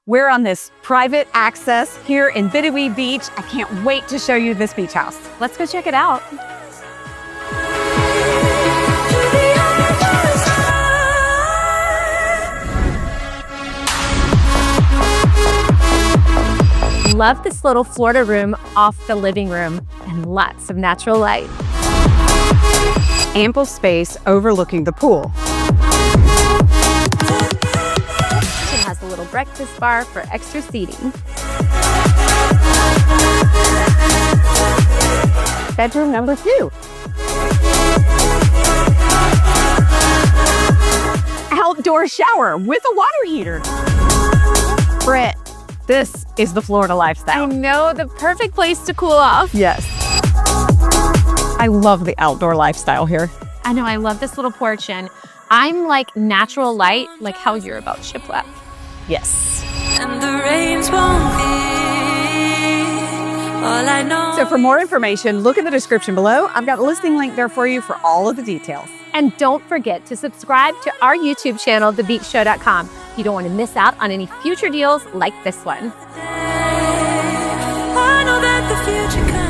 We're on this private access here in Bid-A-Wee Beach. I can't wait to show you this beach house. Let's go check it out. Love this little Florida room off the living room and lots of natural light. Ample space overlooking the pool. Kitchen has a little breakfast bar for extra seating. Bedroom number 2. Outdoor shower with a water heater. Britt, this is the Florida lifestyle. I know, the perfect place to cool off. Yes. I love the outdoor lifestyle here. I know, I love this little porch, and I'm like natural light, like how you're about shiplap. Yes. And the rains won't be all I know. So for more information, look in the description below. I've got a listing link there for you for all of the details. And don't forget to subscribe to our YouTube channel, thebeachshow.com. You don't want to miss out on any future deals like this one. I know that the future comes.